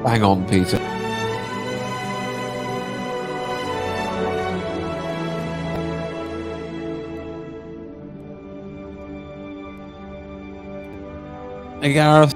Bang on, Peter. Hey, Gareth.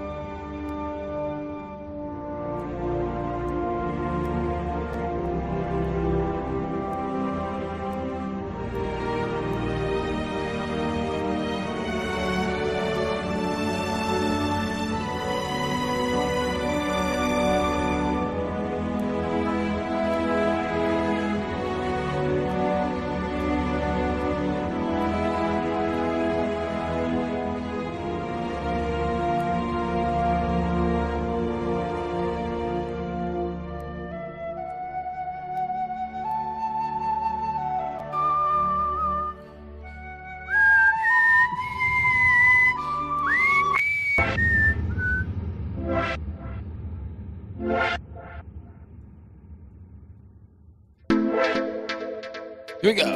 Here we go.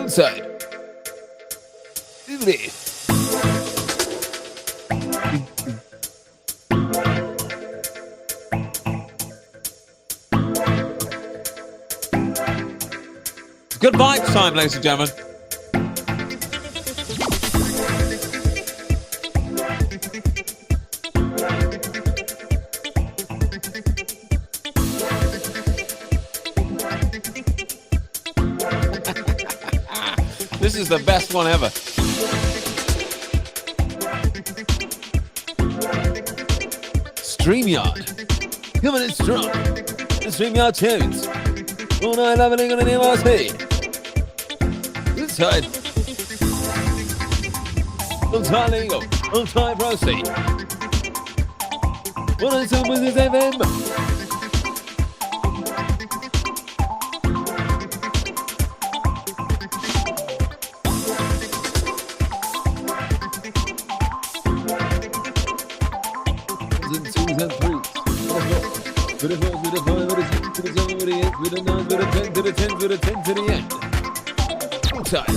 Inside. Easily. Good vibes time, ladies and gentlemen. This is the best one ever. StreamYard. Coming in strong. The StreamYard tunes. All night loving on an MRC. This side. On time legal. On time proceed. 107 FM. To the 10 to the end. Full time.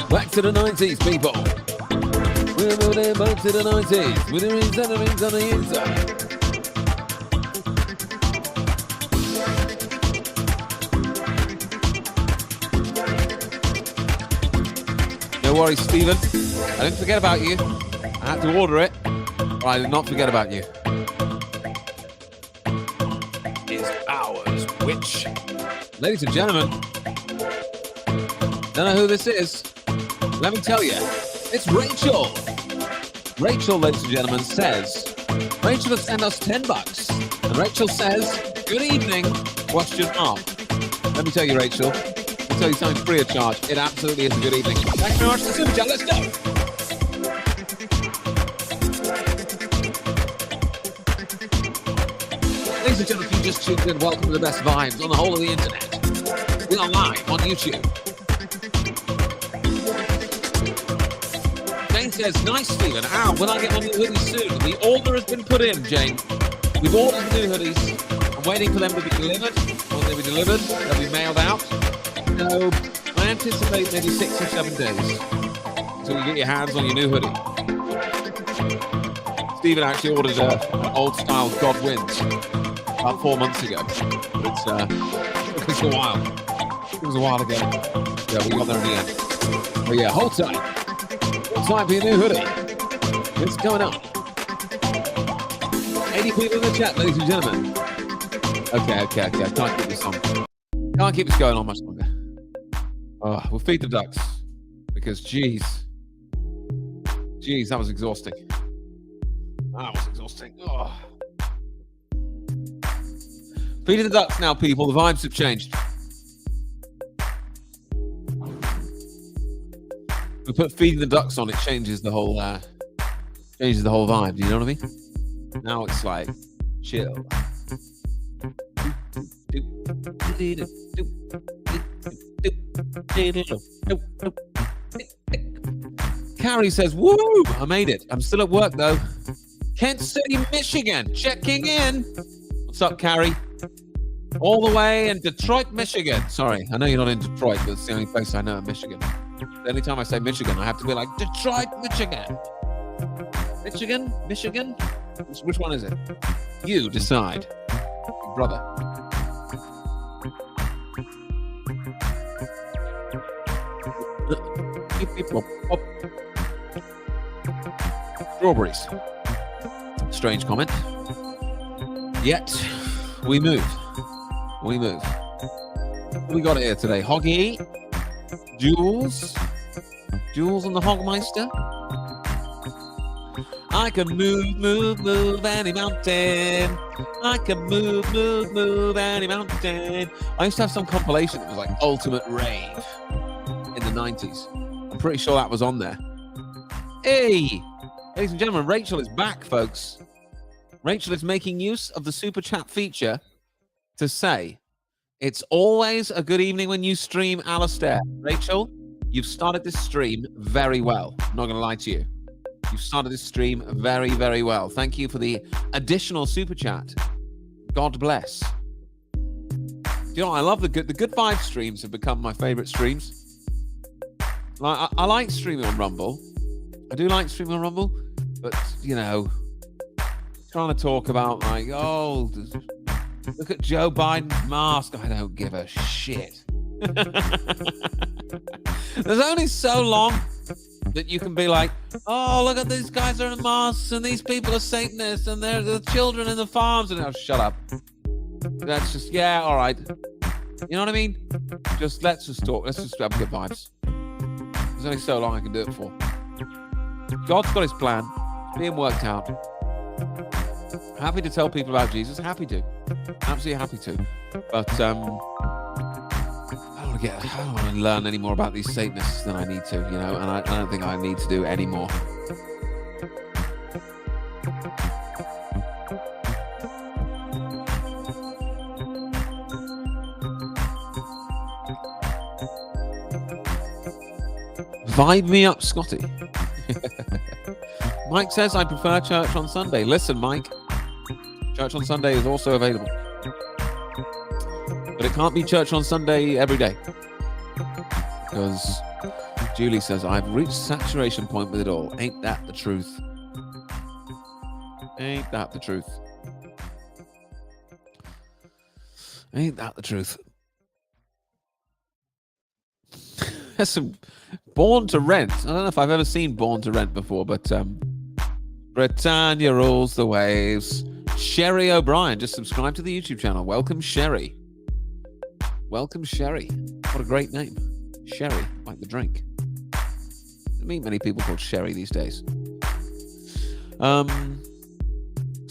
Back to the 90s, people. We're moving back to the 90s with the enemies on the inside. Don't worry, Stephen. I didn't forget about you. I had to order it, but I did not forget about you. It's ours, witch. Ladies and gentlemen, don't know who this is. Let me tell you, it's Rachel. Rachel, ladies and gentlemen, says, Rachel has sent us $10. And Rachel says, good evening, question mark. Let me tell you, Rachel, I'll tell you something free of charge. It absolutely is a good evening. Thanks very much for the super chat. Let's go. Ladies and gentlemen, if you just tuned in, welcome to the best vibes on the whole of the internet. We are live on YouTube. Jane says, nice, Stephen. Ow, will I get my new hoodies soon? The order has been put in, Jane. We've ordered the new hoodies. I'm waiting for them to be delivered. When they'll be delivered, they'll be mailed out. So I anticipate maybe 6 or 7 days until you get your hands on your new hoodie. Stephen actually ordered an old-style God Wins about 4 months ago. But it took us a while. It was a while ago. Yeah, we got there in the end. But yeah, hold tight. Hold tight for your new hoodie. What's going on? 80 people in the chat, ladies and gentlemen. Okay. I can't keep this on. Can't keep this going on much longer. Oh, we'll feed the ducks because, geez, that was exhausting. Oh. Feeding the ducks now, people. The vibes have changed. We put feeding the ducks on, it changes the whole vibe. Do you know what I mean? Now it's like chill. Carrie says, woo, I made it. I'm still at work though. Kent City, Michigan, checking in. What's up, Carrie? All the way in Detroit, Michigan. Sorry, I know you're not in Detroit, but it's the only place I know in Michigan. Anytime I say Michigan, I have to be like, Detroit, Michigan. Michigan? Which one is it? You decide. Brother. Strawberries. Strange comment. Yet, we move. What we got here today? Hoggy, Jules and the Hogmeister. I can move any mountain. I can move any mountain. I used to have some compilation that was like Ultimate Rave in the 90s. I'm pretty sure that was on there. Hey, ladies and gentlemen, Rachel is back, folks. Rachel is making use of the super chat feature to say, it's always a good evening when you stream, Alistair. Rachel, you've started this stream very well. I'm not going to lie to you. You've started this stream very, very well. Thank you for the additional super chat. God bless. You know, I love the good vibe streams have become my favorite streams. Like, I like streaming on Rumble. I do like streaming on Rumble, but you know, trying to talk about like, oh, look at Joe Biden's mask. I don't give a shit. There's only so long that you can be like, oh, look at these guys are in masks and these people are Satanists and they're the children in the farms. And shut up. That's just, yeah, all right. You know what I mean? Let's just talk. Let's just have good vibes. There's only so long I can do it for. God's got his plan. It's being worked out. Happy to tell people about Jesus. Happy to. Absolutely happy to. But I don't want to learn any more about these Satanists than I need to, you know, and I don't think I need to do any more. Vibe me up, Scotty. Mike says, I prefer church on Sunday. Listen, Mike, church on Sunday is also available. But it can't be church on Sunday every day. Because Julie says, I've reached saturation point with it all. Ain't that the truth? Ain't that the truth? Ain't that the truth? There's some Born to Rent. I don't know if I've ever seen Born to Rent before, but Britannia rules the waves. Sherry O'Brien just subscribed to the YouTube channel. Welcome, Sherry. Welcome, Sherry. What a great name. Sherry, like the drink. I meet many people called Sherry these days. There's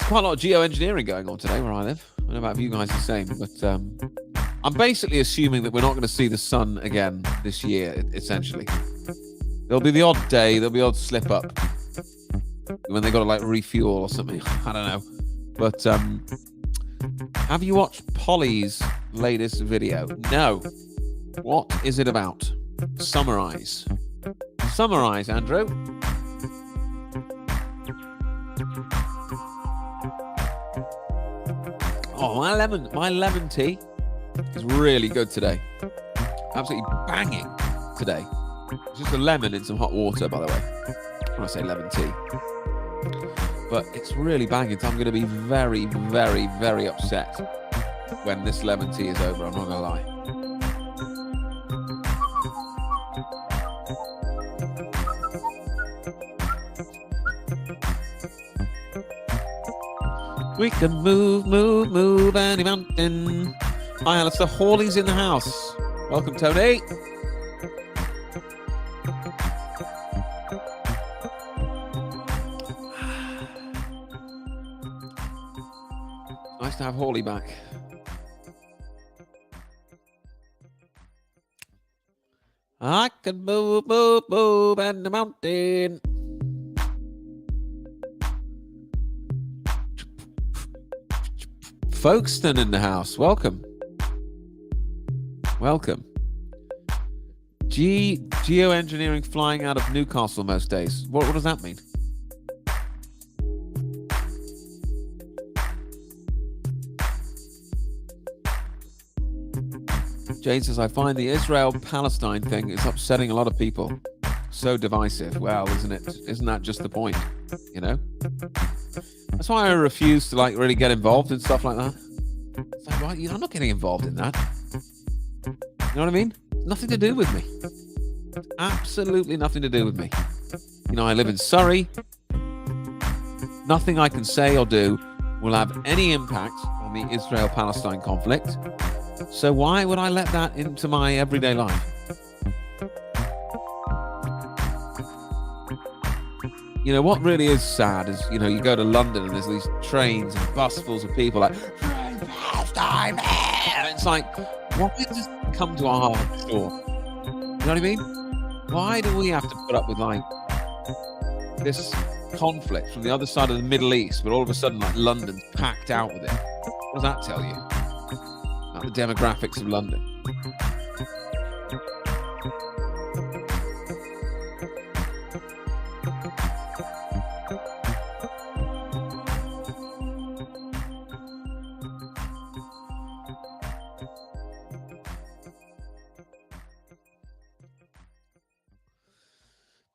quite a lot of geoengineering going on today where I live. I don't know about you guys the same, but I'm basically assuming that we're not going to see the sun again this year, essentially. There'll be the odd day, there'll be odd slip up when they got to like refuel or something. I don't know. But have you watched Polly's latest video? No. What is it about? Summarize. Summarize, Andrew. Oh, my lemon tea is really good today. Absolutely banging today. It's just a lemon in some hot water, by the way. When I say lemon tea. But it's really banging. So I'm going to be very, very, very upset when this lemon tea is over. I'm not going to lie. We can move any mountain. Hi, Alistair. Hawley's in the house. Welcome, Tony. Nice to have Hawley back. I can move any mountain. Folkestone in the house. Welcome. Welcome. Geoengineering flying out of Newcastle most days. What does that mean? Jane says, I find the Israel-Palestine thing is upsetting a lot of people. So divisive. Well, isn't it? Isn't that just the point? You know? That's why I refuse to like really get involved in stuff like that. It's like, well, I'm not getting involved in that. You know what I mean? Nothing to do with me. Absolutely nothing to do with me. You know, I live in Surrey. Nothing I can say or do will have any impact on the Israel-Palestine conflict. So why would I let that into my everyday life? You know, what really is sad is, you know, you go to London and there's these trains and busfuls of people like, Palestine, and it's like, why does this come to our shore? You know what I mean? Why do we have to put up with, like, this conflict from the other side of the Middle East, but all of a sudden, like, London's packed out with it? What does that tell you about the demographics of London?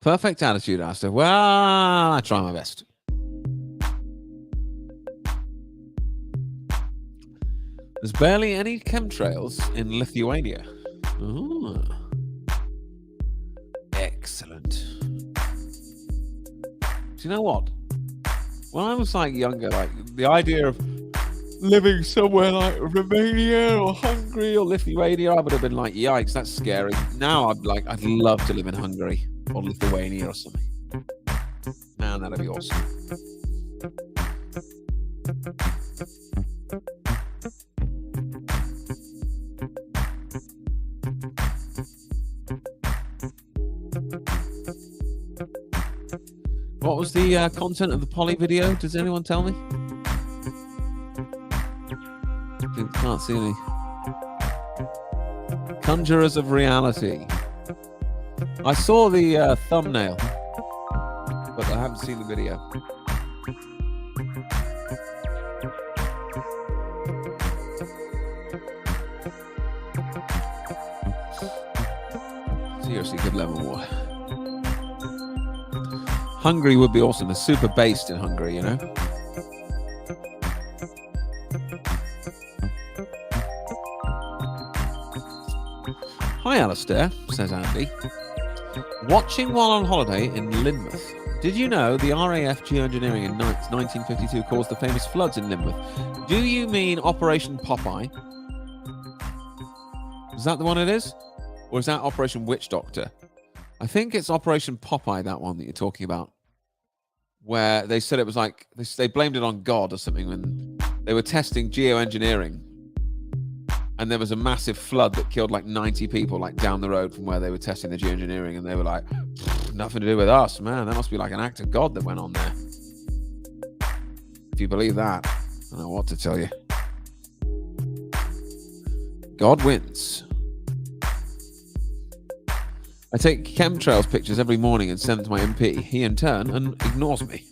Perfect attitude, Asta. Well, I try my best. There's barely any chemtrails in Lithuania. Ooh. Excellent. Do you know what? When I was like younger, like the idea of living somewhere like Romania or Hungary or Lithuania, I would have been like, yikes, that's scary. Now I'd love to live in Hungary or Lithuania or something. Man, that'd be awesome. What was the content of the Polly video? Does anyone tell me? Can't see any. Conjurers of Reality. I saw the thumbnail, but I haven't seen the video. Seriously, good lemon water. Hungary would be awesome. They're super based in Hungary, you know? Hi, Alistair, says Andy. Watching while on holiday in Lynmouth. Did you know the RAF geoengineering in 1952 caused the famous floods in Lynmouth? Do you mean Operation Popeye? Is that the one it is? Or is that Operation Witch Doctor? I think it's Operation Popeye, that one that you're talking about. Where they said it was like, they blamed it on God or something when they were testing geoengineering. And there was a massive flood that killed like 90 people like down the road from where they were testing the geoengineering. And they were like, nothing to do with us, man. That must be like an act of God that went on there. If you believe that, I don't know what to tell you. God wins. I take chemtrails pictures every morning and send them to my MP. He in turn ignores me.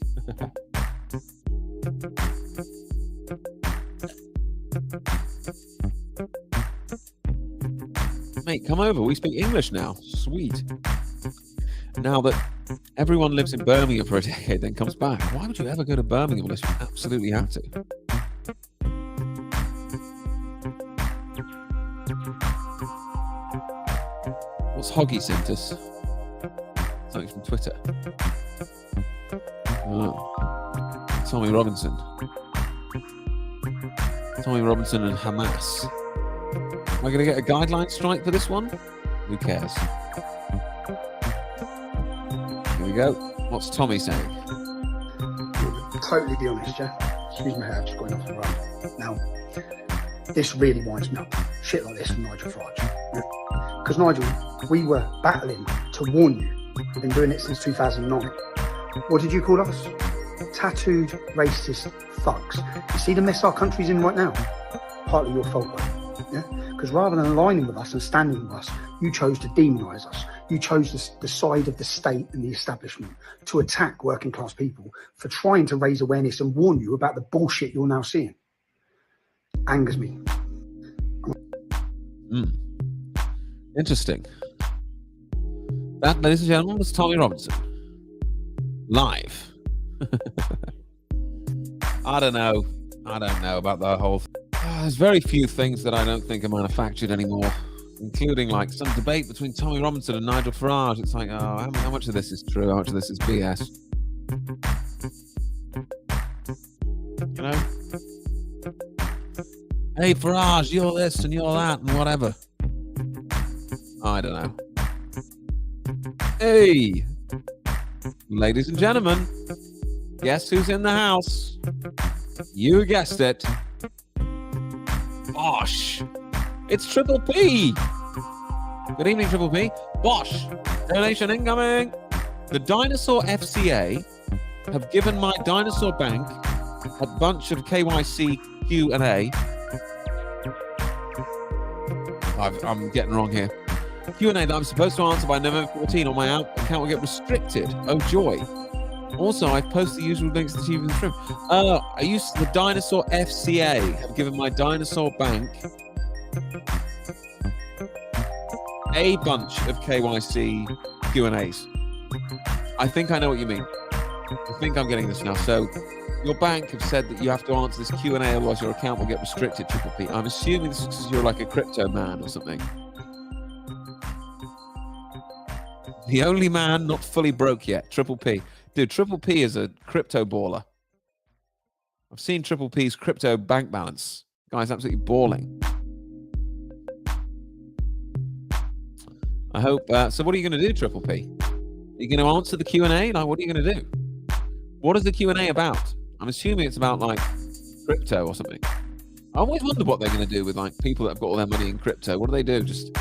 Mate, come over. We speak English now. Sweet. Now that everyone lives in Birmingham for a decade, then comes back. Why would you ever go to Birmingham unless you absolutely have to? What's Hoggy sent us? Something from Twitter. Oh. Tommy Robinson. Tommy Robinson and Hamas. Am I going to get a guideline strike for this one? Who cares? Here we go. What's Tommy saying? Totally be honest, yeah? Excuse my hair, I've just got enough to run. Now, this really winds me up. Shit like this from Nigel Farage. Because Nigel, we were battling to warn you. We've been doing it since 2009. What did you call us? Tattooed racist thugs. You see the mess our country's in right now? Partly your fault, though. Yeah? Because rather than aligning with us and standing with us, you chose to demonise us. You chose the side of the state and the establishment to attack working class people for trying to raise awareness and warn you about the bullshit you're now seeing. Angers me. Interesting. That, ladies and gentlemen, was Tommy Robinson. Live. I don't know. I don't know about the whole there's very few things that I don't think are manufactured anymore, including like some debate between Tommy Robinson and Nigel Farage. It's like, oh, how much of this is true? How much of this is BS? You know? Hey, Farage, you're this and you're that and whatever. I don't know. Hey, ladies and gentlemen, guess who's in the house? You guessed it. Bosh. It's Triple P. Good evening, Triple P. Bosh. Donation incoming. The Dinosaur FCA have given my Dinosaur Bank a bunch of KYC Q&A. I'm getting wrong here. Q&A that I'm supposed to answer by November 14 or my account will get restricted. Oh, joy. Also, I've posted the usual links to the TV in the stream. I used the Dinosaur FCA have given my Dinosaur Bank a bunch of KYC Q&As. I think I know what you mean. I think I'm getting this now. So your bank have said that you have to answer this Q&A, otherwise your account will get restricted, Triple P. I'm assuming this is because you're like a crypto man or something. The only man not fully broke yet, Triple P. Dude, Triple P is a crypto baller. I've seen Triple P's crypto bank balance. Guy's absolutely balling. I hope. So what are you going to do, Triple P? Are you going to answer the Q&A? Like, what are you going to do? What is the Q&A about? I'm assuming it's about, like, crypto or something. I always wonder what they're going to do with, like, people that have got all their money in crypto. What do they do? Just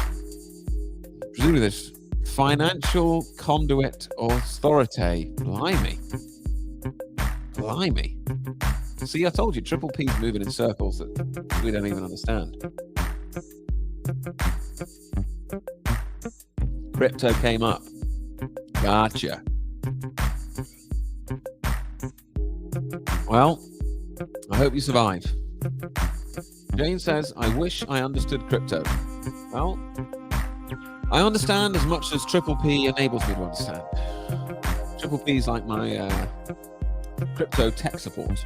presumably this financial conduit authority. Blimey. Blimey. See, I told you, Triple P's moving in circles that we don't even understand. Crypto came up. Gotcha. Well, I hope you survive. Jane says, I wish I understood crypto. Well, I understand as much as Triple P enables me to understand. Triple P is like my crypto tech support.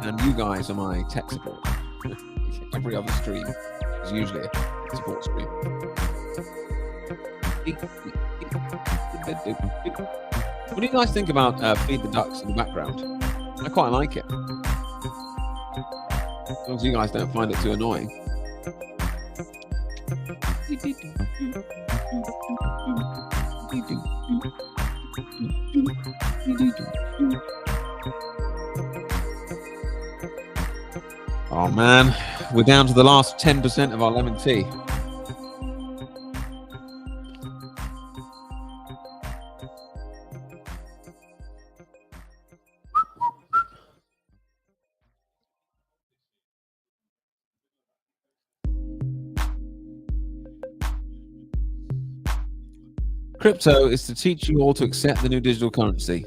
And you guys are my tech support. Every other stream is usually a tech support stream. What do you guys think about Feed the Ducks in the background? I quite like it. As long as you guys don't find it too annoying. Oh man, we're down to the last 10% of our lemon tea. Crypto is to teach you all to accept the new digital currency.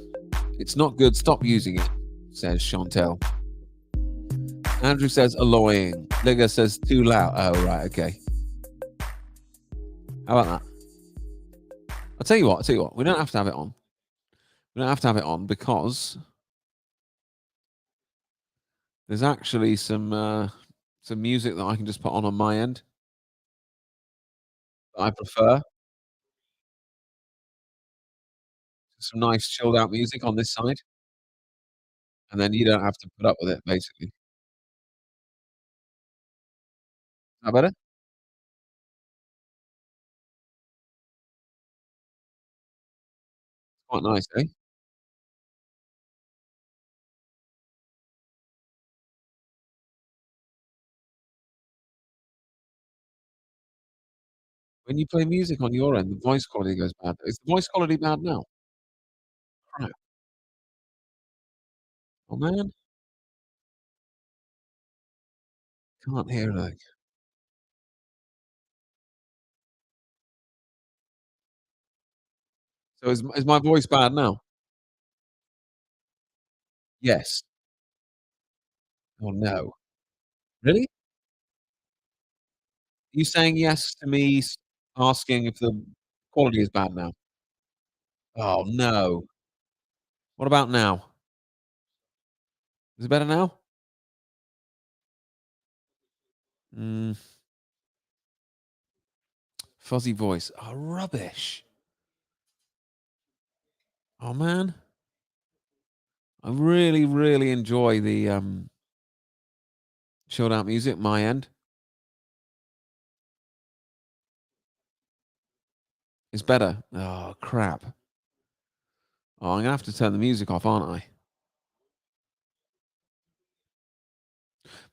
It's not good. Stop using it, says Chantel. Andrew says alloying. Liga says too loud. Oh, right. Okay. How about that? I'll tell you what. We don't have to have it on. We don't have to have it on because there's actually some music that I can just put on my end that I prefer. Some nice chilled out music on this side. And then you don't have to put up with it, basically. Is that better? Quite nice, eh? When you play music on your end, the voice quality goes bad. Is the voice quality bad now? Crap. Oh, man. Can't hear anything. So is my voice bad now? Yes. Oh, no. Really? you saying yes to me asking if the quality is bad now? Oh, no. What about now? Is it better now? Mm, fuzzy voice. Oh, rubbish. Oh, man. I really, really enjoy the chilled out music, my end. It's better. Oh, crap. Oh, I'm gonna have to turn the music off, aren't I?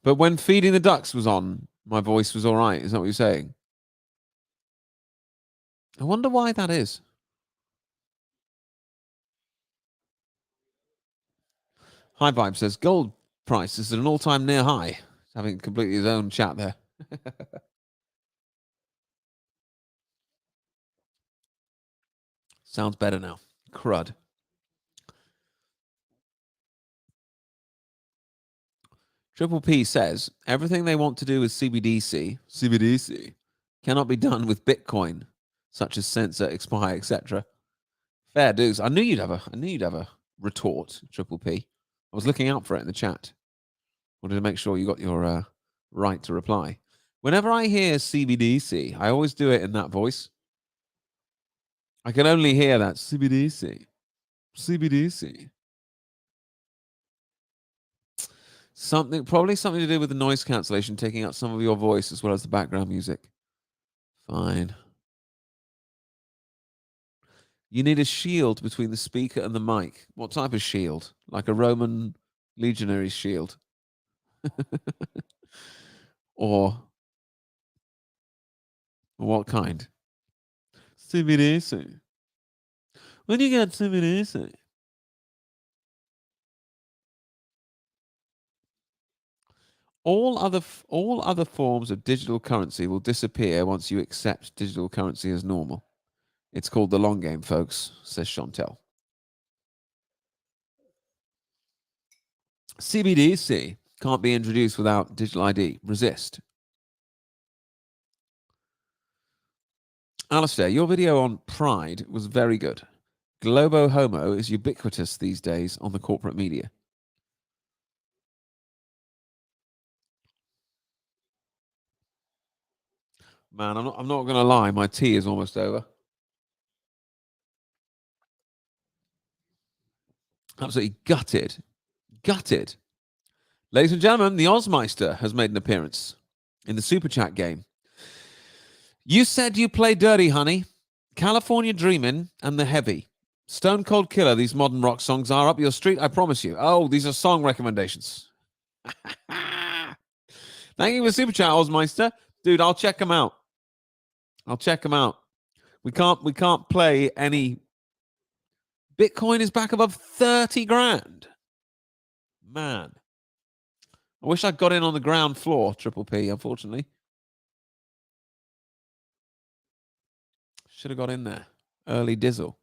But when Feeding the Ducks was on, my voice was all right. Is that what you're saying? I wonder why that is. High Vibe says gold price is at an all-time near high. He's having completely his own chat there. Sounds better now. Crud. Triple P says everything they want to do with CBDC, cannot be done with Bitcoin, such as censor, expire, etc. Fair dues. I knew you'd have a retort, Triple P. I was looking out for it in the chat. Wanted to make sure you got your right to reply. Whenever I hear CBDC, I always do it in that voice. I can only hear that CBDC. CBDC. Probably something to do with the noise cancellation taking up some of your voice as well as the background music. Fine. You need a shield between the speaker and the mic. What type of shield? Like a Roman legionary shield? or what kind? CBDC. When you get CBDC. All other forms of digital currency will disappear once you accept digital currency as normal. It's called the long game, folks, says Chantel. CBDC can't be introduced without digital ID. Resist. Alistair, your video on Pride was very good. Globo Homo is ubiquitous these days on the corporate media. Man, I'm not going to lie. My tea is almost over. Absolutely gutted. Gutted. Ladies and gentlemen, the Ozmeister has made an appearance in the Super Chat game. You said you play dirty, honey. California Dreamin' and The Heavy. Stone Cold Killer, these modern rock songs are up your street, I promise you. Oh, these are song recommendations. Thank you for Super Chat, Ozmeister. Dude, I'll check them out. I'll check them out. We can't play any. Bitcoin is back above 30 grand. Man. I wish I got in on the ground floor, Triple P, unfortunately. Should have got in there. Early dizzle.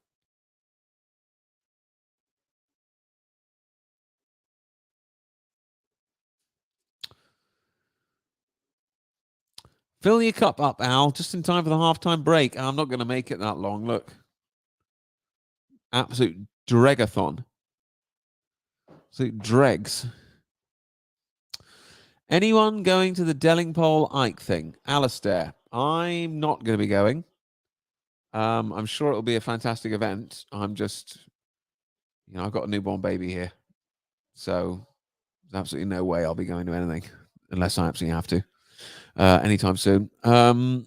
Fill your cup up, Al, just in time for the halftime break. I'm not going to make it that long. Look. Absolute dregathon. Absolute dregs. Anyone going to the Dellingpole Ike thing? Alistair, I'm not going to be going. I'm sure it'll be a fantastic event. I'm just, I've got a newborn baby here. So there's absolutely no way I'll be going to anything unless I absolutely have to anytime soon. I'm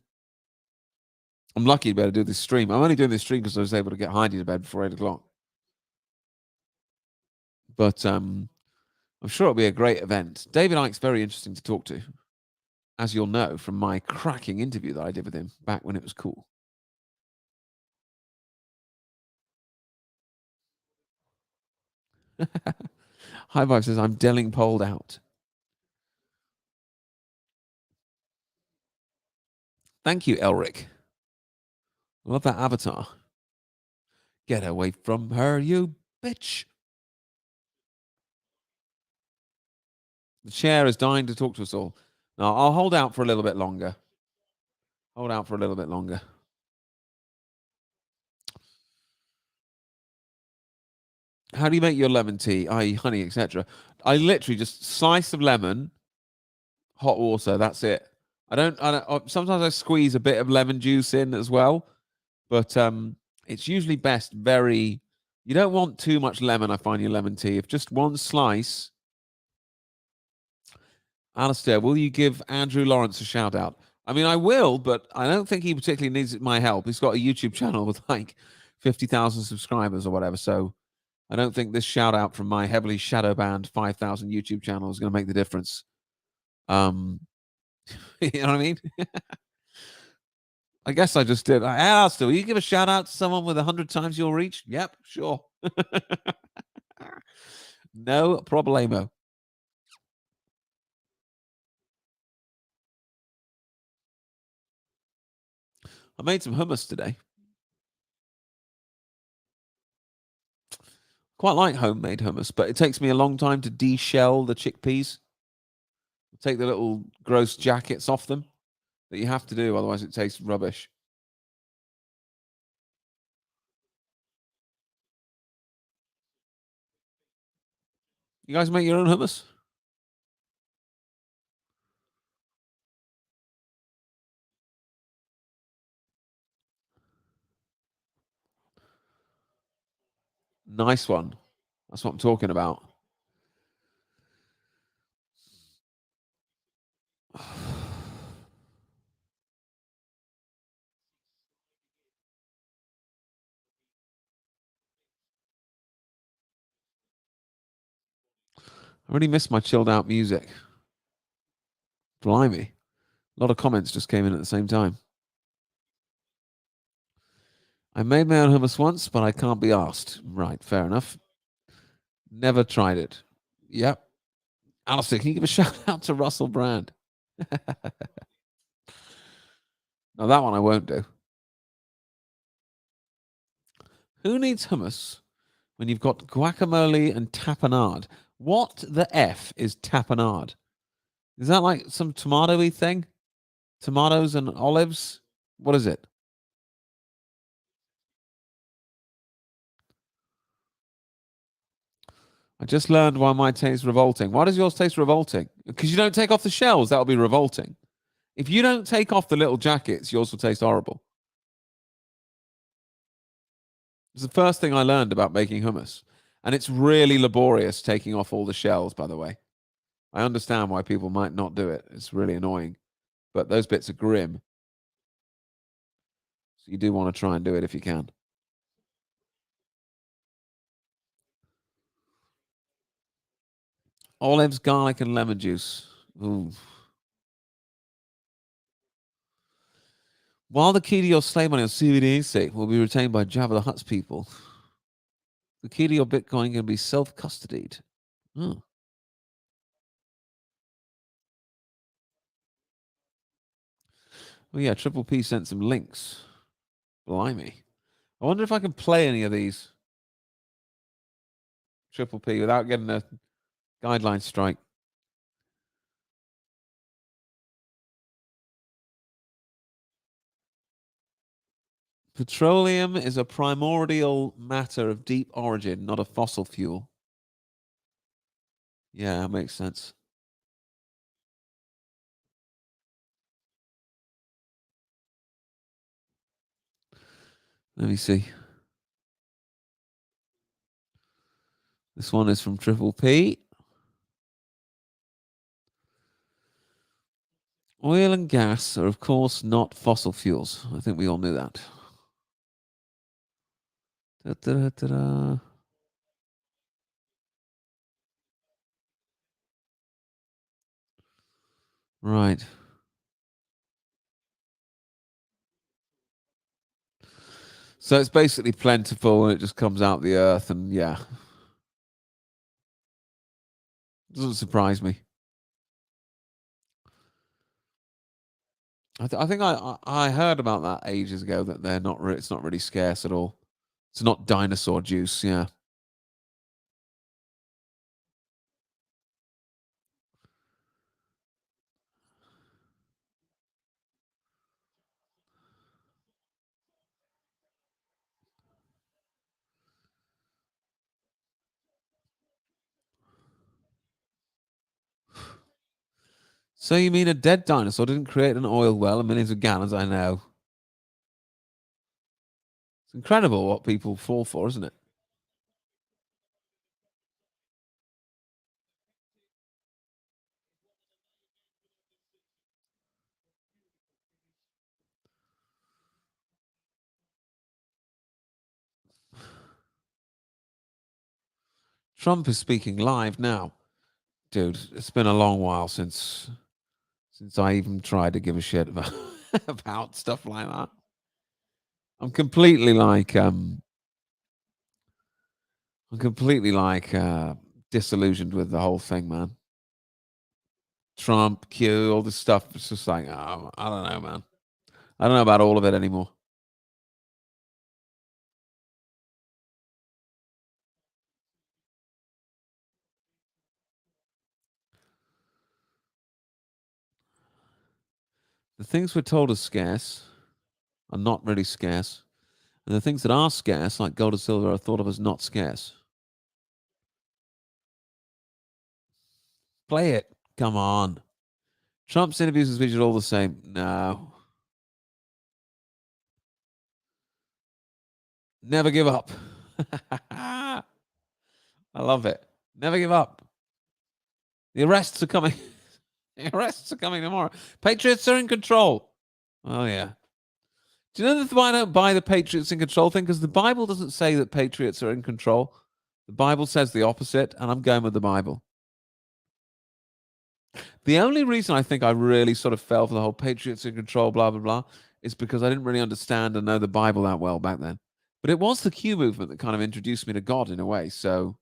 lucky to be able to do this stream. I'm only doing this stream because I was able to get Heidi to bed before 8 o'clock. But I'm sure it'll be a great event. David Icke's very interesting to talk to, as you'll know from my cracking interview that I did with him back when it was cool. High Vibe says, I'm Dellingpoled out. Thank you, Elric. Love that avatar. Get away from her, you bitch. The chair is dying to talk to us all. Now, I'll hold out for a little bit longer. Hold out for a little bit longer. How do you make your lemon tea, i.e., honey, etc.? I literally just slice of lemon, hot water. That's it. I don't. Sometimes I squeeze a bit of lemon juice in as well, but it's usually best very. You don't want too much lemon. I find your lemon tea. If just one slice. Alistair, will you give Andrew Lawrence a shout out? I mean, I will, but I don't think he particularly needs my help. He's got a YouTube channel with like 50,000 subscribers or whatever. So I don't think this shout out from my heavily shadow banned 5,000 YouTube channel is going to make the difference. You know what I mean? I guess I just did. Alistair, will you give a shout out to someone with 100 times your reach? Yep, sure. No problemo. I made some hummus today. Quite like homemade hummus, but it takes me a long time to de-shell the chickpeas. Take the little gross jackets off them that you have to do, otherwise it tastes rubbish. You guys make your own hummus? Nice one. That's what I'm talking about. I really miss my chilled out music. Blimey. A lot of comments just came in at the same time. I made my own hummus once, but I can't be asked. Right, fair enough. Never tried it. Yep. Alistair, can you give a shout out to Russell Brand? No, that one I won't do. Who needs hummus when you've got guacamole and tapenade? What the F is tapenade? Is that like some tomato-y thing? Tomatoes and olives? What is it? I just learned why mine tastes revolting. Why does yours taste revolting? Because you don't take off the shells. That'll be revolting. If you don't take off the little jackets, yours will taste horrible. It's the first thing I learned about making hummus. And it's really laborious taking off all the shells, by the way. I understand why people might not do it. It's really annoying. But those bits are grim. So you do want to try and do it if you can. Olives, garlic, and lemon juice. Ooh. While the key to your slave money on CBDC will be retained by Jabba the Hutt's people, the key to your Bitcoin can be self-custodied. Oh. Well, yeah, Triple P sent some links. Blimey. I wonder if I can play any of these. Triple P without getting a guideline strike. Petroleum is a primordial matter of deep origin, not a fossil fuel. Yeah, that makes sense. Let me see. This one is from Triple P. Oil and gas are, of course, not fossil fuels. I think we all knew that. Da, da, da, da. Right. So it's basically plentiful and it just comes out the earth, and yeah. Doesn't surprise me. I think I heard about that ages ago that they're not it's not really scarce at all. It's not dinosaur juice, yeah. So you mean a dead dinosaur didn't create an oil well and millions of gallons? I know. It's incredible what people fall for, isn't it? Trump is speaking live now. Dude, it's been a long while since I even tried to give a shit about about stuff like that. I'm completely like I'm completely like disillusioned with the whole thing, man. Trump, Q, all this stuff. It's just like, oh, I don't know, man. I don't know about all of it anymore. The things we're told are scarce are not really scarce. And the things that are scarce, like gold and silver, are thought of as not scarce. Play it. Come on. Trump's interviews and speeches are all the same. No. Never give up. I love it. Never give up. The arrests are coming. The arrests are coming tomorrow. Patriots are in control. Oh, yeah. Do you know why I don't buy the Patriots in control thing? Because the Bible doesn't say that Patriots are in control. The Bible says the opposite, and I'm going with the Bible. The only reason I think I really sort of fell for the whole Patriots in control, blah, blah, blah, is because I didn't really understand and know the Bible that well back then. But it was the Q movement that kind of introduced me to God in a way. So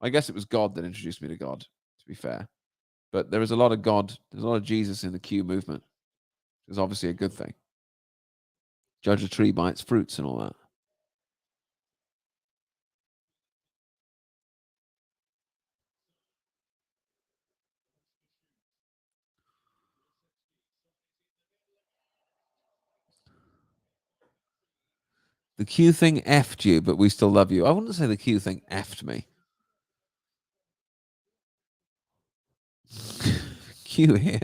I guess it was God that introduced me to God, to be fair. But there is a lot of God, there's a lot of Jesus in the Q movement. It's obviously a good thing. Judge a tree by its fruits and all that. The Q thing effed you, but we still love you. I wouldn't say the Q thing effed me. Q here.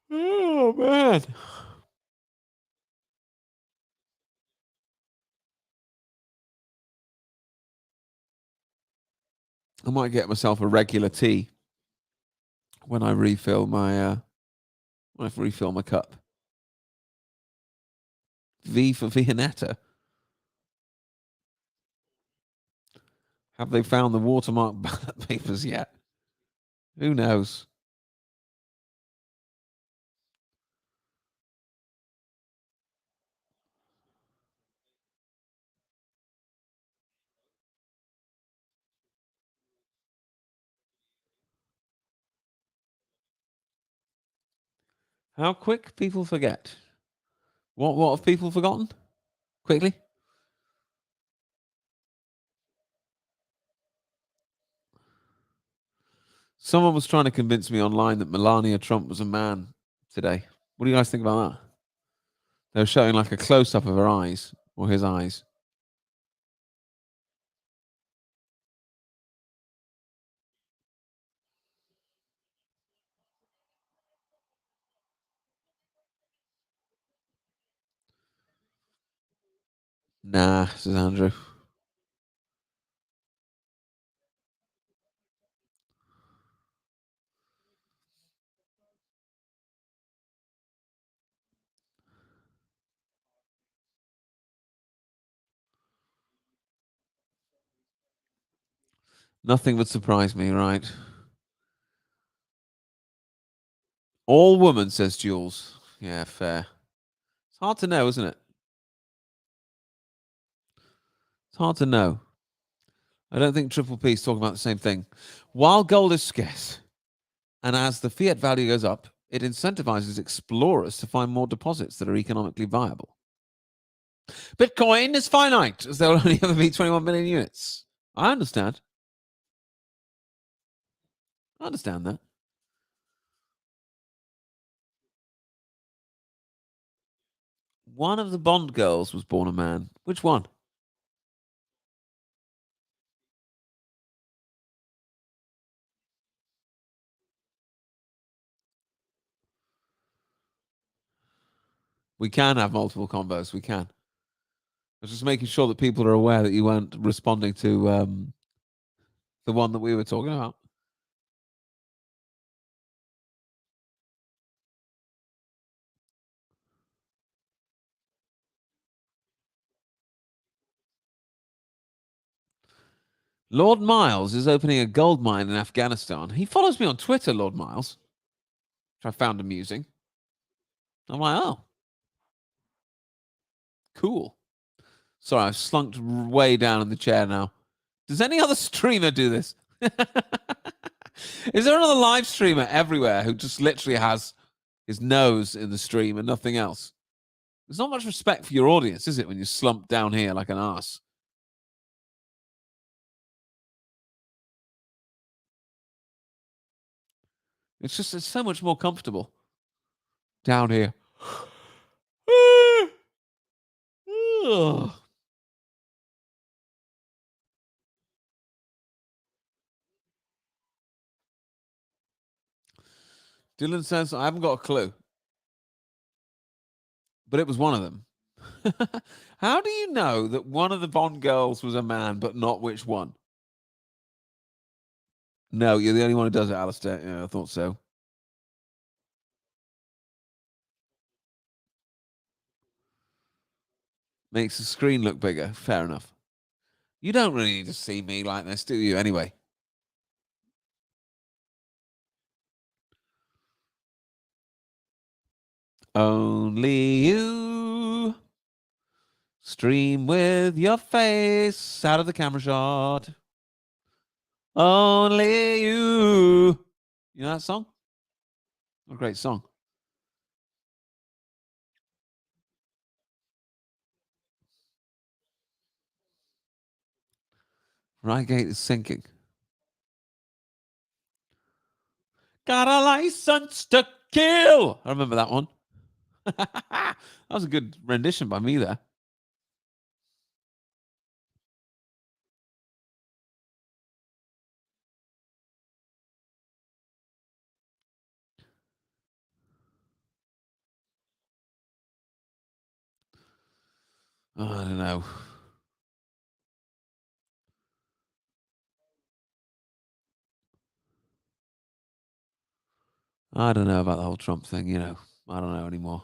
Oh, man. I might get myself a regular tea when I refill my cup. V for Viennetta. Have they found the watermark ballot papers yet? Who knows? How quick people forget. What have people forgotten? Quickly? Someone was trying to convince me online that Melania Trump was a man today. What do you guys think about that? They were showing like a close up of her eyes or his eyes. Nah, says Andrew. Nothing would surprise me, right? All woman, says Jules. Yeah, fair. It's hard to know, isn't it? It's hard to know. I don't think Triple P is talking about the same thing. While gold is scarce, and as the fiat value goes up, it incentivizes explorers to find more deposits that are economically viable. Bitcoin is finite, as there will only ever be 21 million units. I understand. I understand that. One of the Bond girls was born a man. Which one? We can have multiple combos. We can. I was just making sure that people are aware that you weren't responding to the one that we were talking about. Lord Miles is opening a gold mine in Afghanistan. He follows me on Twitter, Lord Miles, which I found amusing. I'm like, oh, cool. Sorry, I've slunked way down in the chair now. Does any other streamer do this? Is there another live streamer everywhere who just literally has his nose in the stream and nothing else? There's not much respect for your audience, is it, when you slump down here like an ass? It's so much more comfortable down here. Dylan says, I haven't got a clue. But it was one of them. How do you know that one of the Bond girls was a man, but not which one? No, you're the only one who does it, Alistair. Yeah, I thought so. Makes the screen look bigger. Fair enough. You don't really need to see me like this, do you? Anyway. Only you stream with your face out of the camera shot. Only you. You know that song? What a great song. Reigate is sinking. Got a license to kill. I remember that one. That was a good rendition by me there. Oh, I don't know. I don't know about the whole Trump thing, you know. I don't know anymore.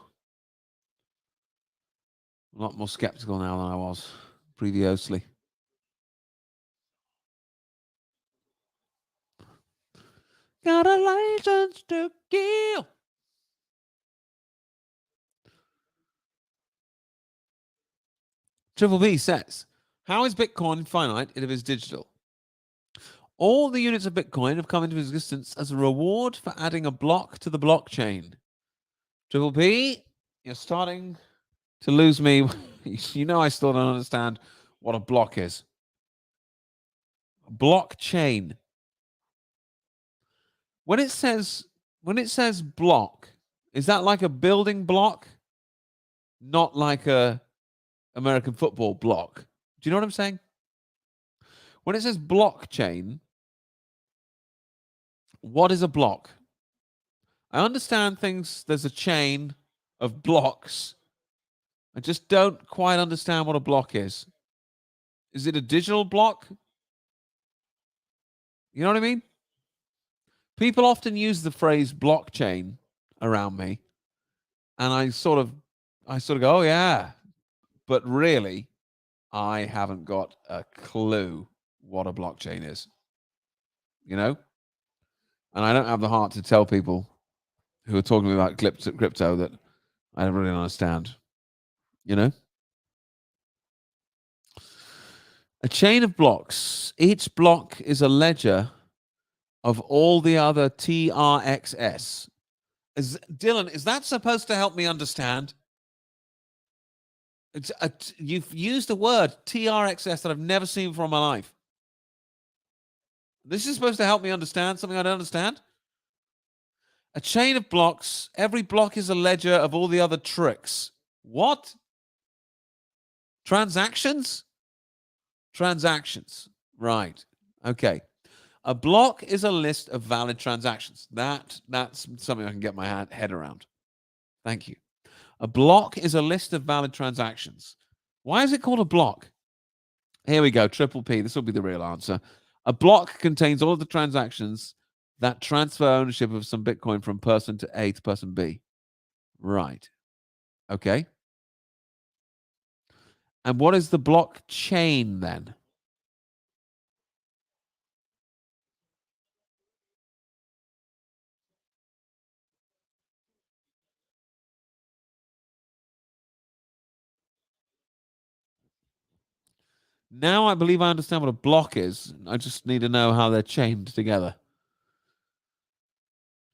I'm a lot more skeptical now than I was previously. Got a license to kill. Triple B says, how is Bitcoin finite if it is digital? All the units of Bitcoin have come into existence as a reward for adding a block to the blockchain. Triple P, you're starting to lose me. You know I still don't understand what a block is. Blockchain. When it says block, is that like a building block? Not like a American football block. Do you know what I'm saying? When it says blockchain, what is a block? I understand things, there's a chain of blocks. I just don't quite understand what a block is. Is it a digital block? You know what I mean? People often use the phrase blockchain around me, and I sort of go, oh yeah, but really, I haven't got a clue what a blockchain is. You know, and I don't have the heart to tell people who are talking about crypto that I don't really understand. You know, a chain of blocks. Each block is a ledger of all the other TRXS. Dylan, is that supposed to help me understand? You've used a word, TRXS, that I've never seen before in my life. This is supposed to help me understand something I don't understand? A chain of blocks. Every block is a ledger of all the other tricks. What? Transactions? Transactions. Right. Okay. A block is a list of valid transactions. That's something I can get my head around. Thank you. A block is a list of valid transactions. Why is it called a block? Here we go. Triple P. This will be the real answer. A block contains all of the transactions that transfer ownership of some Bitcoin from person to A to person B. Right. Okay. And what is the blockchain then? Now I believe I understand what a block is. I just need to know how they're chained together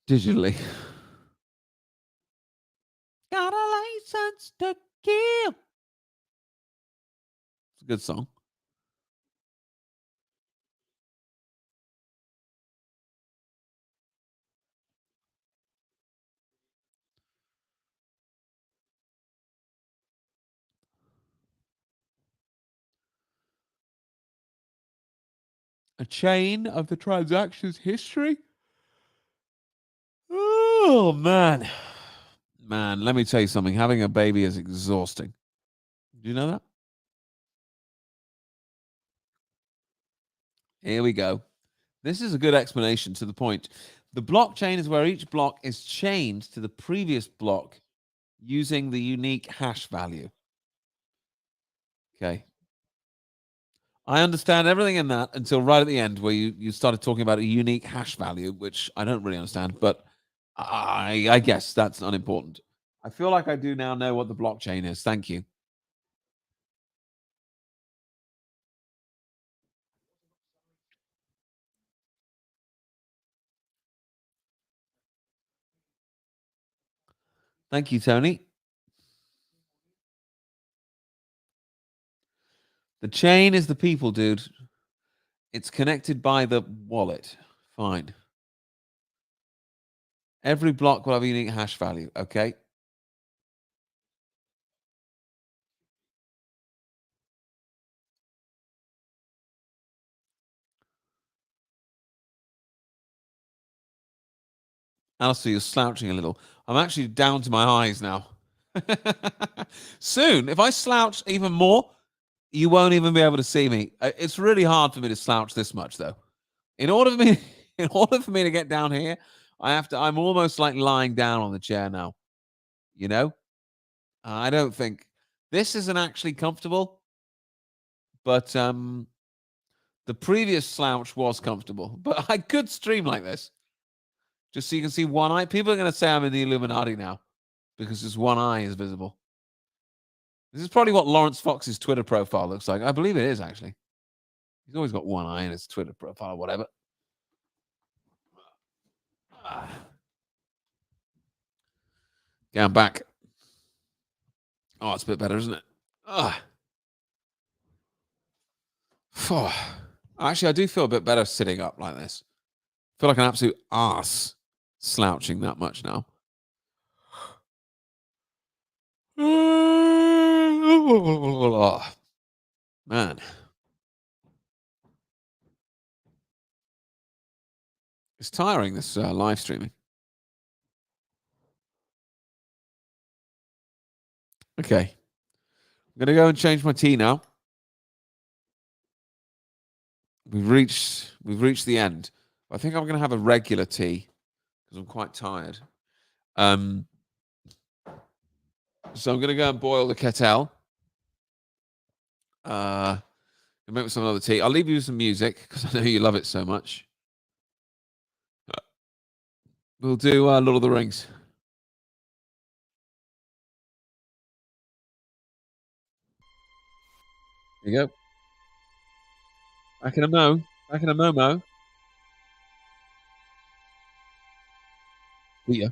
digitally. Got a license to kill. It's a good song. A chain of the transactions history? Oh, man. Man, let me tell you something. Having a baby is exhausting. Do you know that? Here we go. This is a good explanation to the point. The blockchain is where each block is chained to the previous block using the unique hash value. Okay. I understand everything in that until right at the end where you started talking about a unique hash value, which I don't really understand, but I guess that's unimportant. I feel like I do now know what the blockchain is. Thank you. Thank you, Tony. The chain is the people, dude. It's connected by the wallet. Fine. Every block will have a unique hash value. Okay. Alistair, you're slouching a little. I'm actually down to my eyes now. Soon, if I slouch even more, you won't even be able to see me. It's really hard for me to slouch this much, though. In order for me, in order for me to get down here, I have to. I'm almost like lying down on the chair now. You know, I don't think this isn't actually comfortable, but the previous slouch was comfortable. But I could stream like this, just so you can see one eye. People are going to say I'm in the Illuminati now because just one eye is visible. This is probably what Lawrence Fox's Twitter profile looks like. I believe it is, actually. He's always got one eye in his Twitter profile or whatever. Yeah, I'm back. Oh, it's a bit better, isn't it? Actually, I do feel a bit better sitting up like this. I feel like an absolute ass slouching that much now. Man. It's tiring, this live streaming. Okay. I'm going to go and change my tea now. We've reached the end. I think I'm going to have a regular tea because I'm quite tired. So I'm going to go and boil the kettle. And make some other tea. I'll leave you with some music because I know you love it so much. We'll do Lord of the Rings. There you go. Back in a mo. Back in a mo-mo. See ya.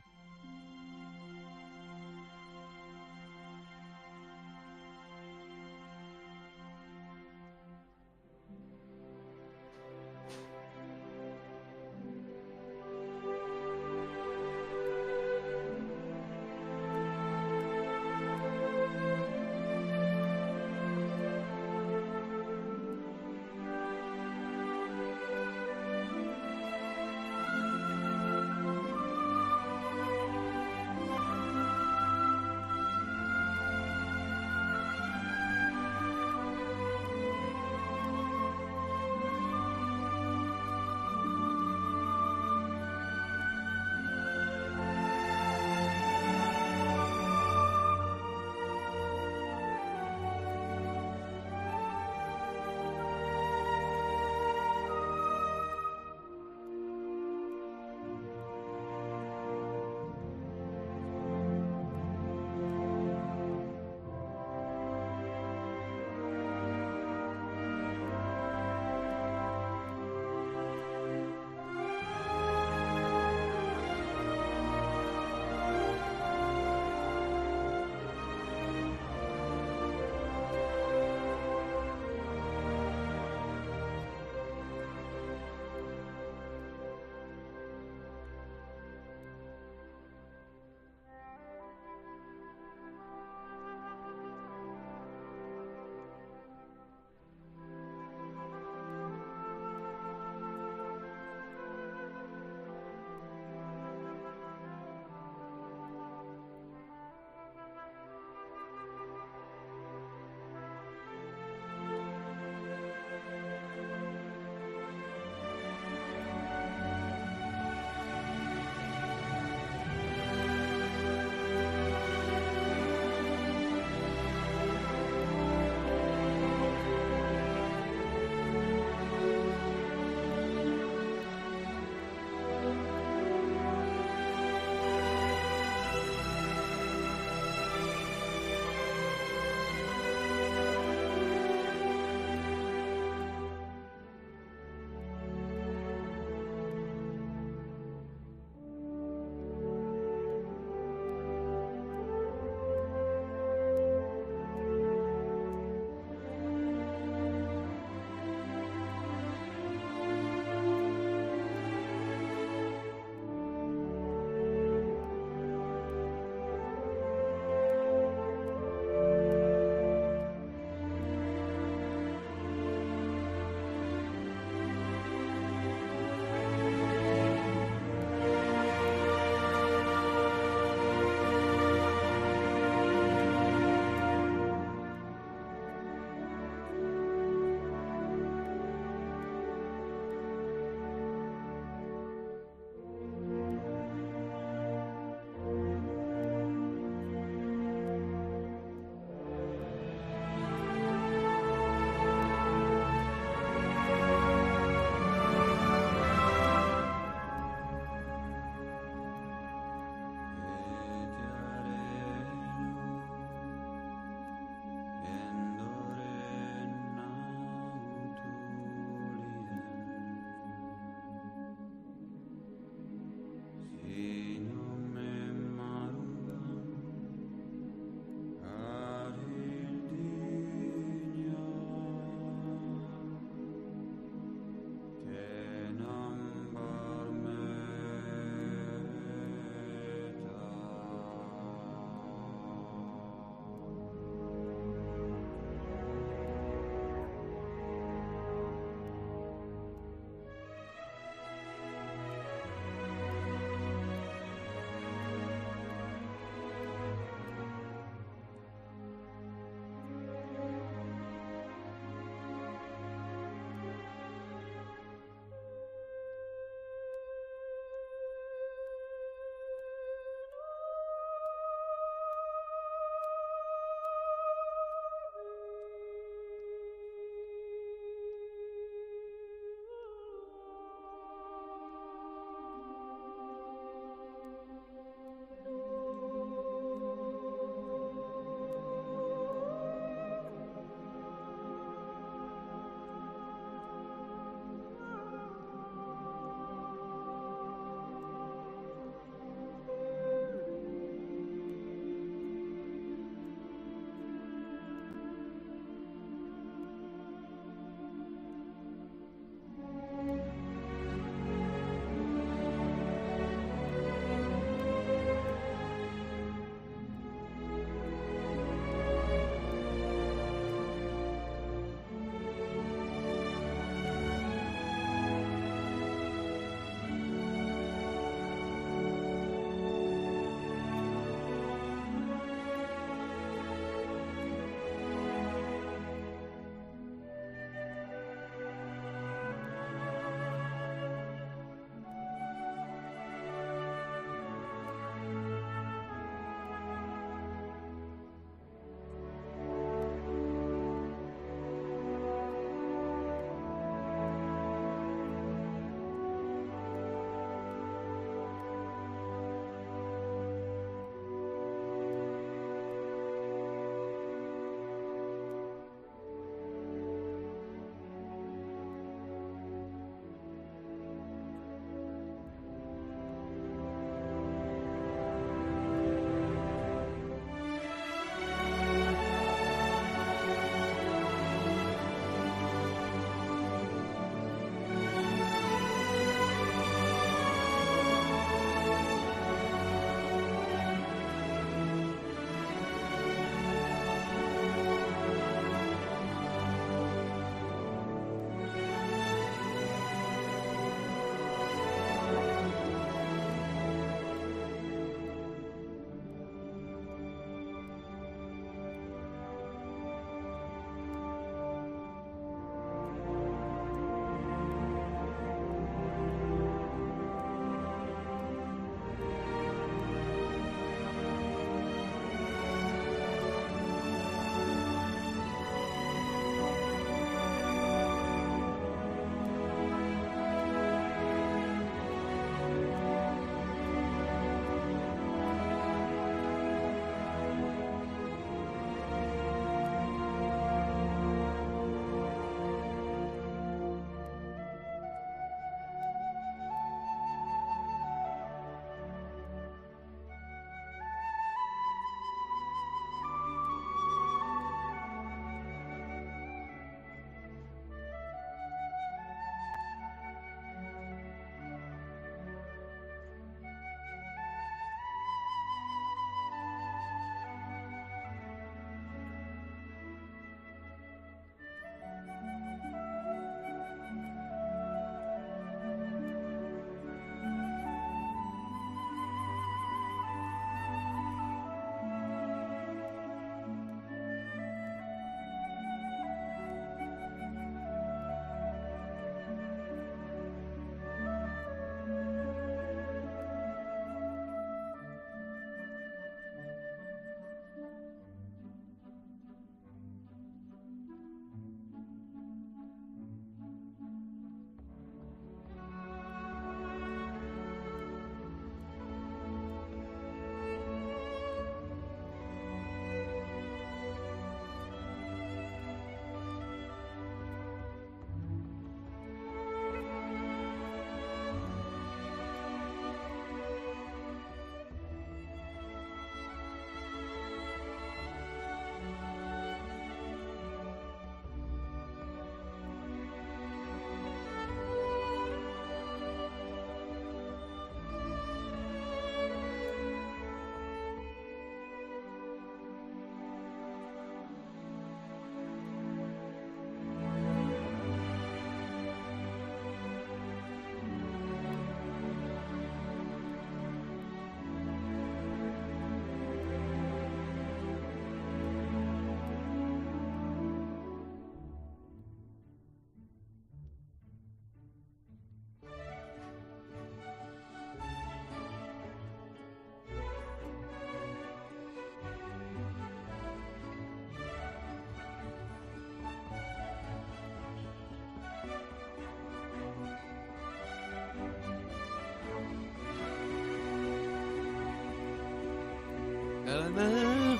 Na-na-na.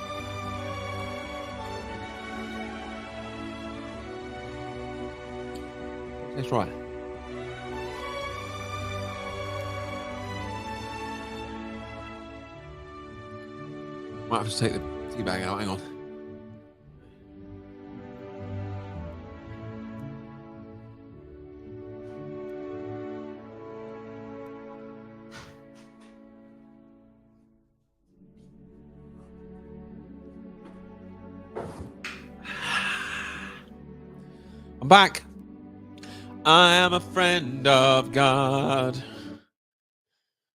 That's right. Might have to take the tea bag out. Hang on. I'm back. I am a friend of God.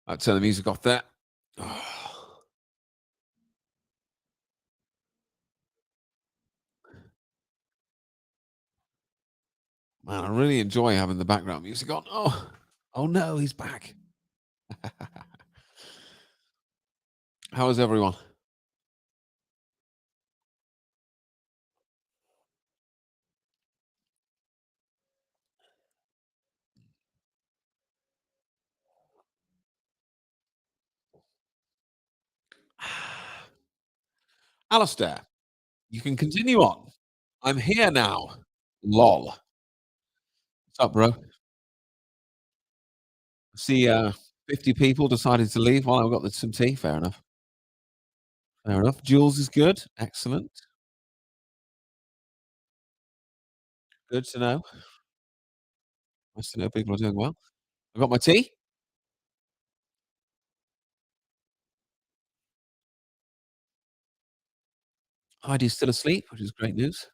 I'll turn the music off there. Oh, man, I really enjoy having the background music on. Oh no, he's back. How is everyone? Alistair, you can continue on. I'm here now. Lol. What's up, bro? See, 50 people decided to leave while I got some tea. Fair enough. Fair enough. Jules is good. Excellent. Good to know. Nice to know people are doing well. I got my tea. Heidi's still asleep, which is great news.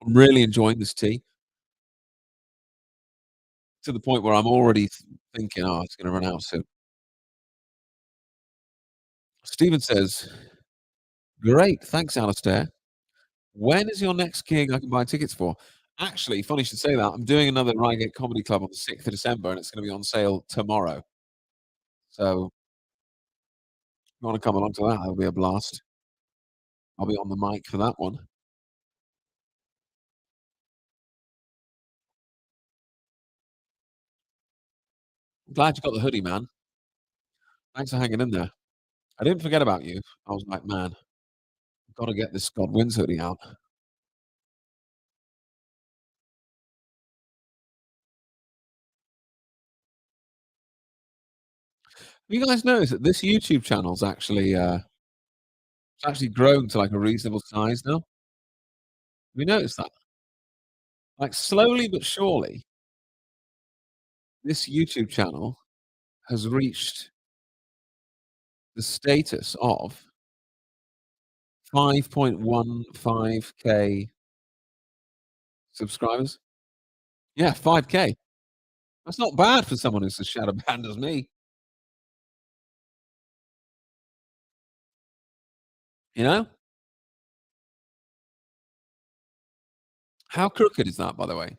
I'm really enjoying this tea to the point where I'm already thinking, oh, it's going to run out soon. Stephen says, great. Thanks, Alistair. When is your next gig I can buy tickets for? Actually, funny you should say that. I'm doing another Reigate Comedy Club on the 6th of December, and it's going to be on sale tomorrow. So if you want to come along to that, that'll be a blast. I'll be on the mic for that one. I'm glad you got the hoodie, man. Thanks for hanging in there. I didn't forget about you. I was like, man, I've got to get this God Wins hoodie out. Have you guys noticed that this YouTube channel's actually it's actually grown to like a reasonable size now? Have you noticed that? Like slowly but surely, this YouTube channel has reached the status of 5.15K subscribers. Yeah, 5K. That's not bad for someone who's as shadow banned as me. You know? How crooked is that, by the way?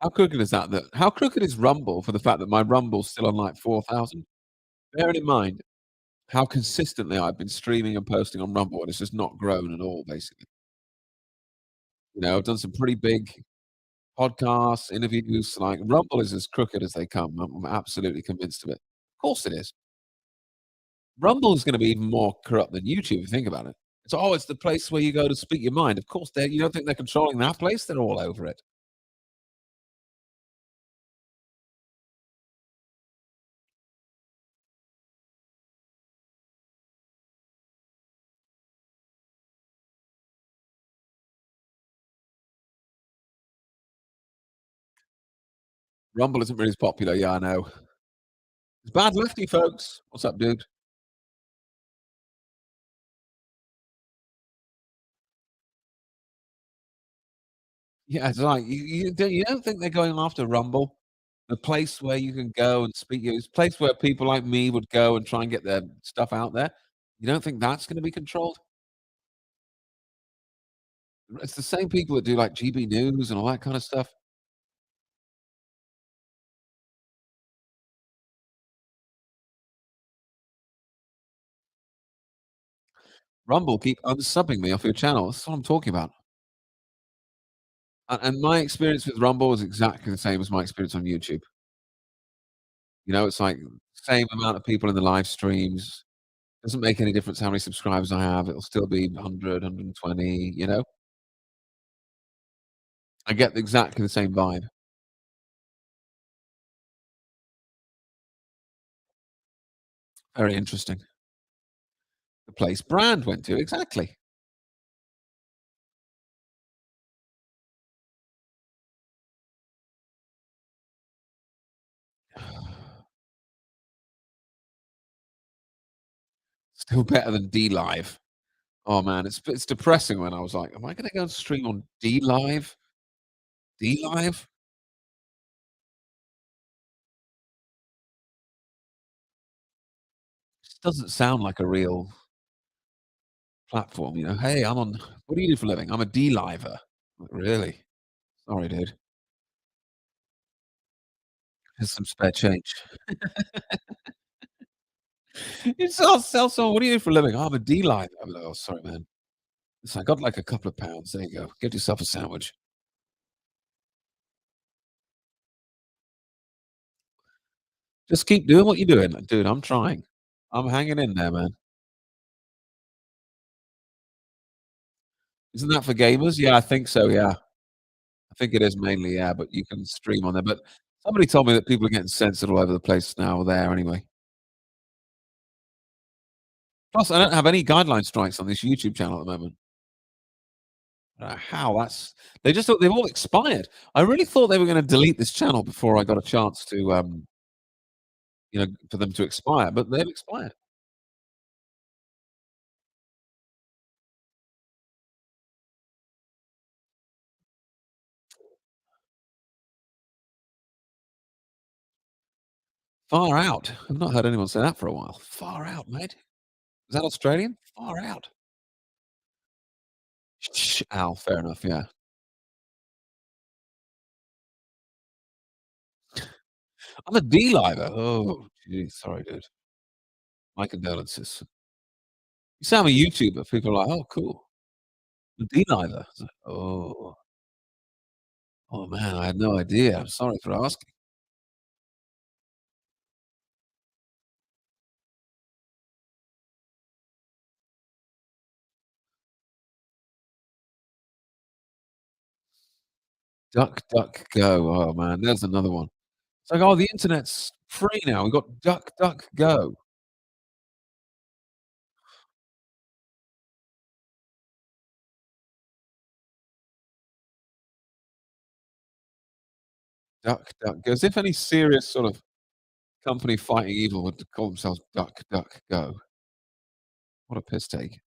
How crooked is that? How crooked is Rumble for the fact that my Rumble's still on like 4,000? Bearing in mind how consistently I've been streaming and posting on Rumble, and it's just not grown at all, basically. You know, I've done some pretty big podcasts, interviews. Like Rumble is as crooked as they come. I'm absolutely convinced of it. Of course it is. Rumble is going to be even more corrupt than YouTube if you think about it. It's the place where you go to speak your mind. Of course, you don't think they're controlling that place? They're all over it. Rumble isn't really as popular. Yeah, I know. It's bad lefty, folks. What's up, dude? Yeah, it's like you don't think they're going after Rumble, the place where you can go and speak. It's a place where people like me would go and try and get their stuff out there. You don't think that's going to be controlled? It's the same people that do like GB News and all that kind of stuff. Rumble keep unsubbing me off your channel. That's what I'm talking about. And my experience with Rumble is exactly the same as my experience on YouTube. It's like same amount of people in the live streams. Doesn't make any difference how many subscribers I have. It'll still be 100, 120, you know? I get exactly the same vibe. Very interesting. The place Brand went to, exactly. Still better than D Live. Oh man, it's depressing when I was like, "Am I gonna go and stream on D Live? D Live?" Just doesn't sound like a real platform, you know? "Hey, I'm on what do you do for a living?" "I'm a D Liver." Like, "Really? Sorry, dude. Here's some spare change." You sell someone, "What do you do for a living?" "Oh, I'm a D Liver." I'm like, "Oh, sorry, man. Listen, I got like a couple of pounds. There you go. Get yourself a sandwich. Just keep doing what you're doing." "Dude, I'm trying. I'm hanging in there, man." Isn't that for gamers? Yeah, I think so, yeah. I think it is mainly, yeah, but you can stream on there, but somebody told me that people are getting censored all over the place now there anyway. Plus, I don't have any guideline strikes on this YouTube channel at the moment. How that's they've all expired. I really thought they were gonna delete this channel before I got a chance to, for them to expire, but they've expired. Far out. I've not heard anyone say that for a while. Far out, mate. Is that Australian? Far out. Ow, fair enough, yeah. I'm a D-liver. Oh, gee, sorry, dude. My condolences. You say I'm a YouTuber, people are like, "Oh, cool. A D-liver." It's like, "Oh, oh, man, I had no idea. I'm sorry for asking." Duck, duck, go. Oh, man, there's another one. It's like, "Oh, the internet's free now. We've got duck, duck, go. Duck, duck, go." As if any serious sort of company fighting evil would call themselves Duck, Duck, Go. What a piss take.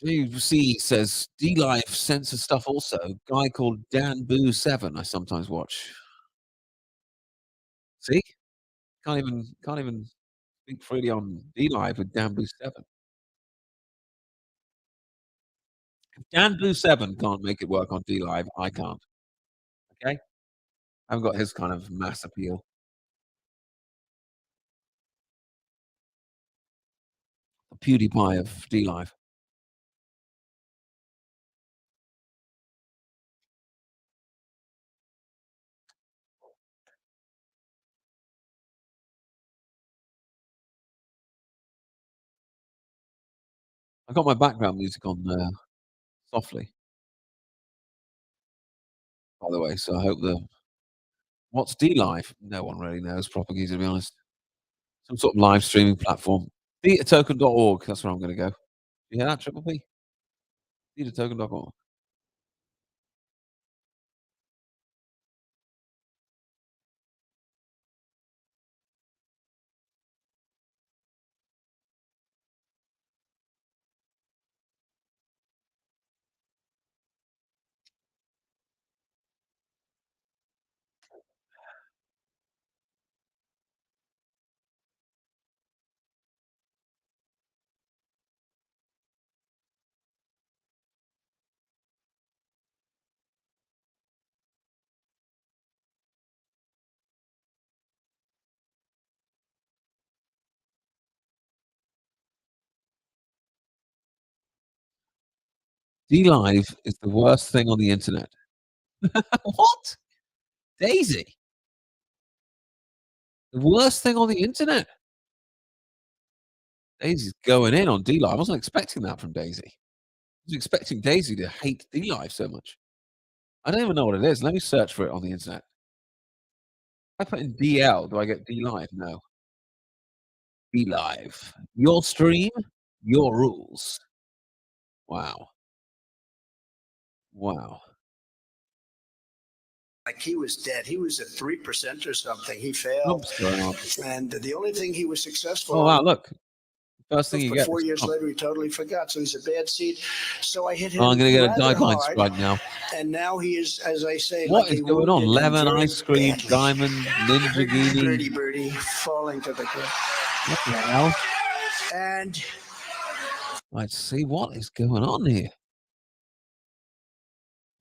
GC says, "D-Live censors stuff also. Guy called Dan Boo 7 I sometimes watch." See? Can't even speak freely on D-Live with Dan Boo 7. If Dan Boo 7 can't make it work on D-Live, I can't, okay? I've got his kind of mass appeal. The PewDiePie of D-Live. I got my background music on, softly, by the way, so I hope the what's D-Live? No one really knows proper geezer, to be honest. Some sort of live streaming platform. Theatertoken.org, that's where I'm gonna go. You hear that, Triple P? Theatertoken.org. D Live is the worst thing on the internet. What? Daisy? The worst thing on the internet? Daisy's going in on D Live. I wasn't expecting that from Daisy. I was expecting Daisy to hate D Live so much. I don't even know what it is. Let me search for it on the internet. If I put in DL, do I get D Live? No. D Live. Your stream, your rules. Wow. Wow. Like he was dead. He was at 3% or something. He failed. Trump's going on. And the only thing he was successful Oh, wow, on, look. First thing you but get 4 is years Trump. later, he totally forgot. So he's a bad seed. So I hit him Oh, I'm gonna get a rather guideline hard. strike now. And now he is, as I say, What like is a going on? wounded and Lemon, very ice cream, badly. diamond, ninja Birdie, falling to the ground. What the hell? And Let's see what is going on here.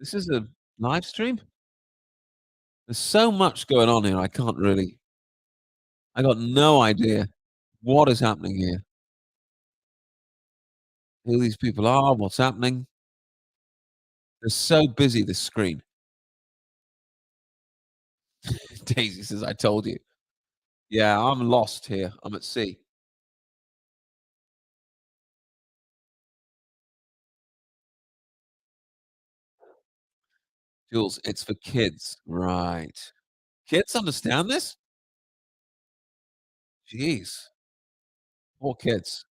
This is a live stream? There's so much going on here, I can't really I got no idea what is happening here. Who these people are, what's happening. They're so busy, this screen. Daisy says, "I told you." Yeah, I'm lost here. I'm at sea. Jules, it's for kids. Right. Kids understand this? Jeez. Poor kids.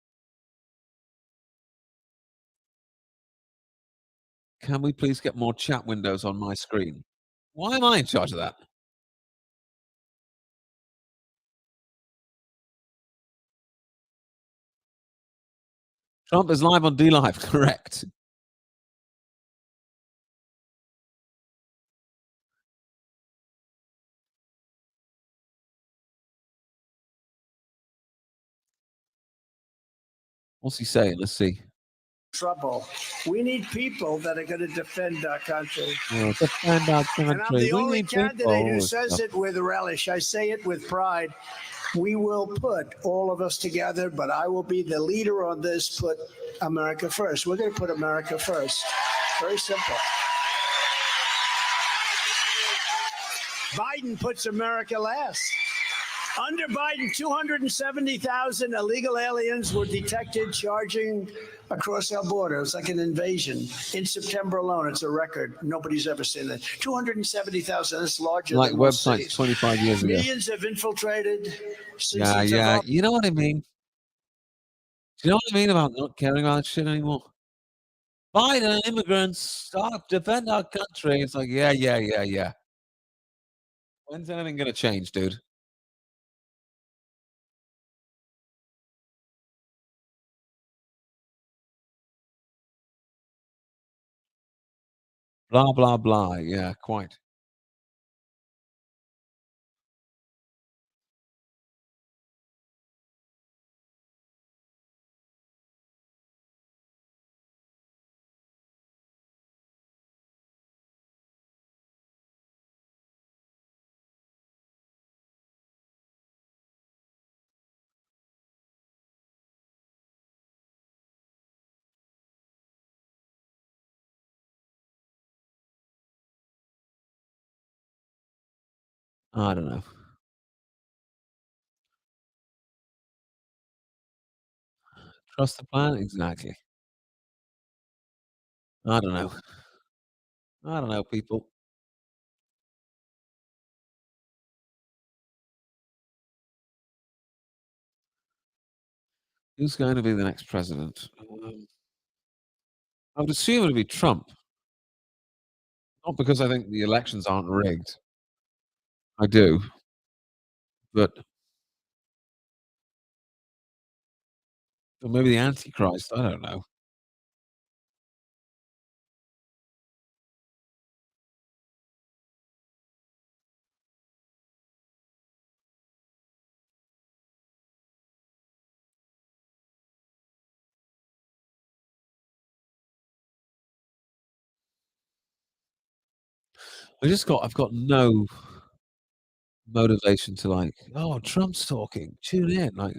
Can we please get more chat windows on my screen? Why am I in charge of that? Trump is live on D Live, correct. What's he saying? Let's see. trouble. We need people that are going to defend our country. Defend our And I'm country. the We only need candidate who people. says it with relish. I say it with pride. We will put all of us together, but I will be the leader on this. Put America first. We're going to put America first. Very simple. Biden puts America last. Under Biden, 270,000 illegal aliens were detected charging across our border. It was like an invasion. In September alone, it's a record. Nobody's ever seen it. 270,000, that's larger Like than most websites cities. 25 years ago. Millions have infiltrated. Yeah. You know what I mean? Do you know what I mean about not caring about shit anymore? Biden, immigrants, stop, defend our country. It's like, yeah. When's anything going to change, dude? Blah, blah, blah. Yeah, quite. I don't know. Trust the plan? Exactly. I don't know. I don't know, people. Who's going to be the next president? I would assume it'll be Trump. Not because I think the elections aren't rigged. I do. But or maybe the Antichrist. I don't know. I've got no motivation to like, oh, Trump's talking. Tune in. Like,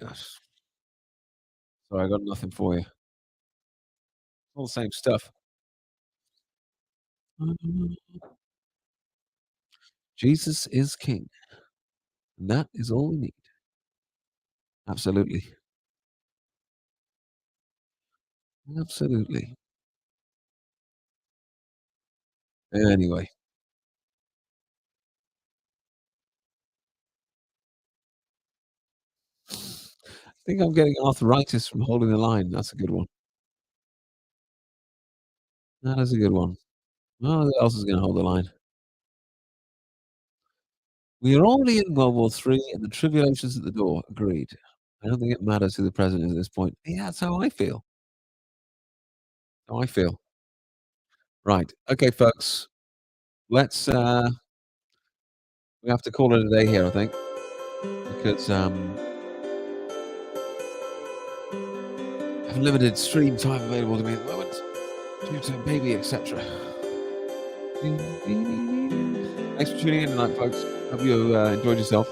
sorry, I got nothing for you. All the same stuff. Jesus is King. And that is all we need. Absolutely. Absolutely. Anyway, I think I'm getting arthritis from holding the line. That's a good one. That is a good one. Oh, who else is going to hold the line? We are already in World War III and the tribulations at the door. Agreed. I don't think it matters who the president is at this point. Yeah, that's how I feel. How I feel. Right. Okay, folks. Let's we have to call it a day here, I think, because I have limited stream time available to me at the moment due to baby, etc. Thanks for tuning in tonight, folks. Hope you enjoyed yourself.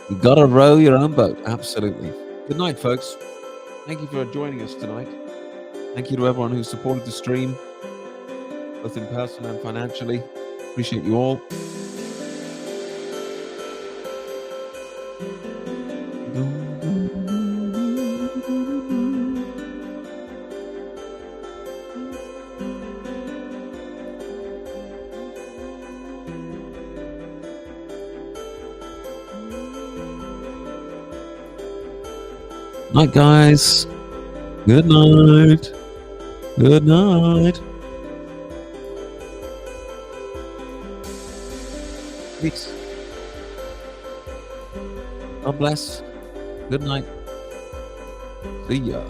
You gotta row your own boat. Absolutely. Good night, folks. Thank you for joining us tonight. Thank you to everyone who supported the stream, both in person and financially. Appreciate you all. Night, guys. Good night. Good night. Peace. God bless. Good night. See ya.